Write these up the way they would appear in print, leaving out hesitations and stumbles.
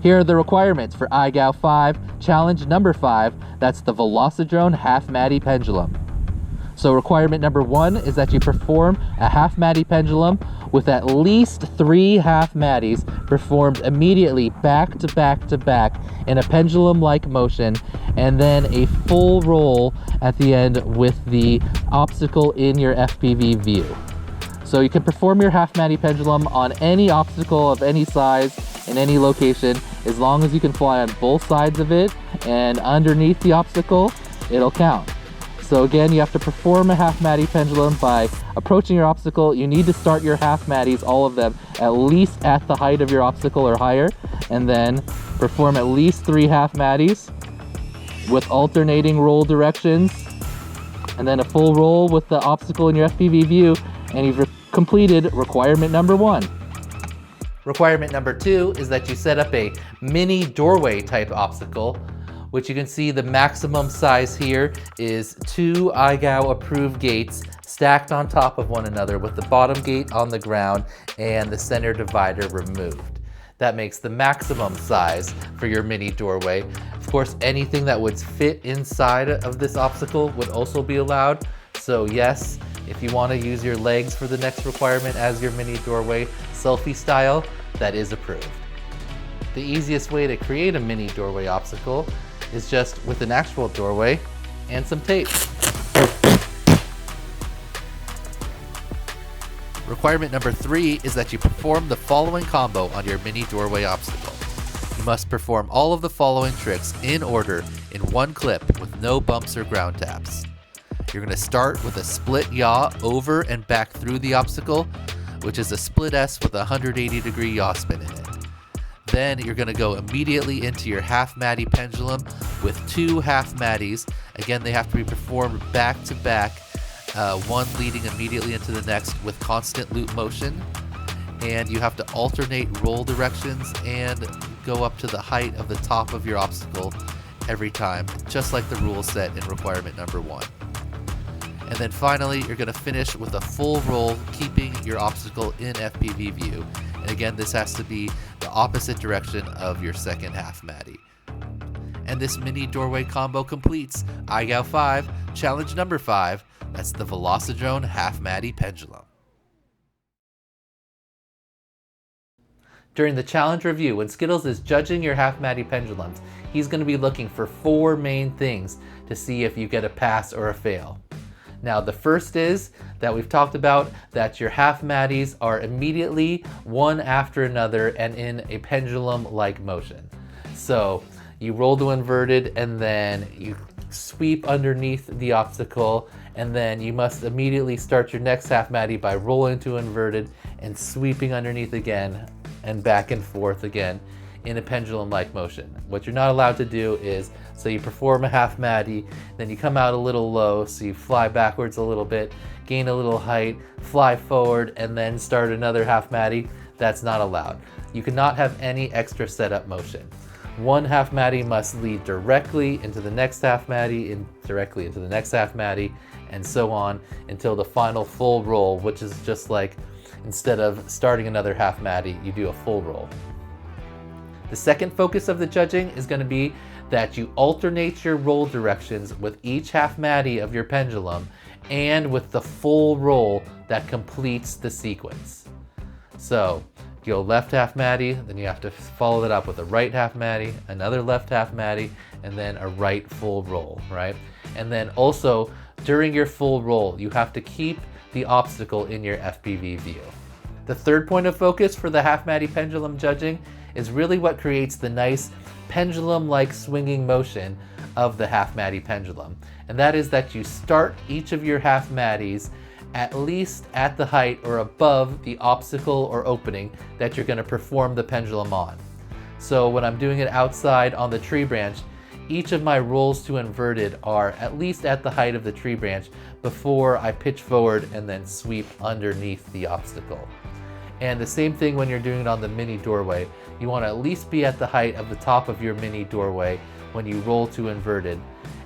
Here are the requirements for iGao 5, challenge number 5, that's the Velocidrone Half-Matty Pendulum. So requirement number 1 is that you perform a Half-Matty pendulum with at least 3 Half-Matties performed immediately back to back to back in a pendulum-like motion, and then a full roll at the end with the obstacle in your FPV view. So you can perform your Half-Matty pendulum on any obstacle of any size in any location, as long as you can fly on both sides of it and underneath the obstacle, it'll count. So again, you have to perform a Half-Matty pendulum by approaching your obstacle. You need to start your Half-Matties, all of them, at least at the height of your obstacle or higher, and then perform at least 3 Half-Matties with alternating roll directions, and then a full roll with the obstacle in your FPV view, and you've completed requirement number 1. Requirement number 2 is that you set up a mini doorway type obstacle, which you can see the maximum size here is 2 iGao approved gates stacked on top of one another with the bottom gate on the ground and the center divider removed. That makes the maximum size for your mini doorway. Of course, anything that would fit inside of this obstacle would also be allowed. So yes, if you want to use your legs for the next requirement as your mini doorway, selfie style, that is approved. The easiest way to create a mini doorway obstacle is just with an actual doorway and some tape. Requirement number 3 is that you perform the following combo on your mini doorway obstacle. You must perform all of the following tricks in order in one clip with no bumps or ground taps. You're going to start with a split yaw over and back through the obstacle, which is a split S with a 180-degree yaw spin in it. Then you're going to go immediately into your Half-Matty pendulum with 2 Half-Matties. Again, they have to be performed back to back, one leading immediately into the next with constant loop motion. And you have to alternate roll directions and go up to the height of the top of your obstacle every time, just like the rule set in requirement number 1. And then finally, you're going to finish with a full roll, keeping your obstacle in FPV view. And again, this has to be the opposite direction of your second Half-Matty. And this mini doorway combo completes iGao 5, challenge number 5. That's the Velocidrone Half-Matty Pendulum. During the challenge review, when Skittles is judging your Half-Matty pendulums, he's going to be looking for 4 main things to see if you get a pass or a fail. Now, the first is that we've talked about that your Half-Matties are immediately one after another and in a pendulum-like motion. So you roll to inverted and then you sweep underneath the obstacle, and then you must immediately start your next Half-Matty by rolling to inverted and sweeping underneath again and back and forth again in a pendulum-like motion. What you're not allowed to do is, so you perform a Half-Matty, then you come out a little low, so you fly backwards a little bit, gain a little height, fly forward, and then start another Half-Matty. That's not allowed. You cannot have any extra setup motion. One Half-Matty must lead directly into the next Half-Matty, and directly into the next Half-Matty, and so on until the final full roll, which is just like, instead of starting another Half-Matty, you do a full roll. The second focus of the judging is going to be that you alternate your roll directions with each Half-Matty of your pendulum and with the full roll that completes the sequence. So you go left Half-Matty, then you have to follow that up with a right Half-Matty, another left Half-Matty, and then a right full roll, right? And then also during your full roll, you have to keep the obstacle in your FPV view. The third point of focus for the Half-Matty pendulum judging is really what creates the nice pendulum-like swinging motion of the Half-Matty pendulum. And that is that you start each of your Half-Matties at least at the height or above the obstacle or opening that you're going to perform the pendulum on. So when I'm doing it outside on the tree branch, each of my rolls to inverted are at least at the height of the tree branch before I pitch forward and then sweep underneath the obstacle. And the same thing when you're doing it on the mini doorway. You want to at least be at the height of the top of your mini doorway when you roll to inverted.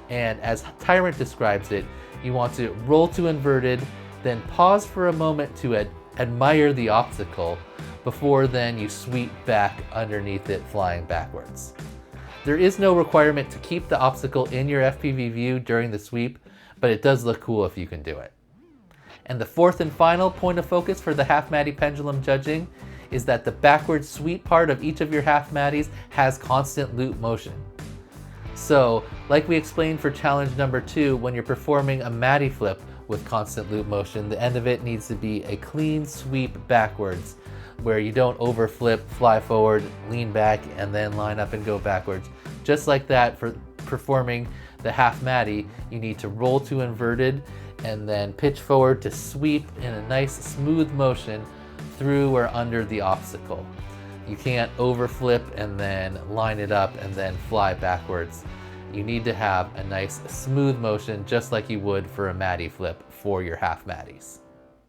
And as Tyrant describes it, you want to roll to inverted, then pause for a moment to admire the obstacle before then you sweep back underneath it, flying backwards. There is no requirement to keep the obstacle in your FPV view during the sweep, but it does look cool if you can do it. And the fourth and final point of focus for the Half-Matty pendulum judging is that the backward sweep part of each of your Half-Matties has constant loop motion. So, like we explained for challenge number 2, when you're performing a Matty flip with constant loop motion, the end of it needs to be a clean sweep backwards, where you don't overflip, fly forward, lean back, and then line up and go backwards. Just like that, for performing the Half-Matty, you need to roll to inverted and then pitch forward to sweep in a nice smooth motion through or under the obstacle. You can't overflip and then line it up and then fly backwards. You need to have a nice smooth motion just like you would for a Matty flip for your Half-Matties.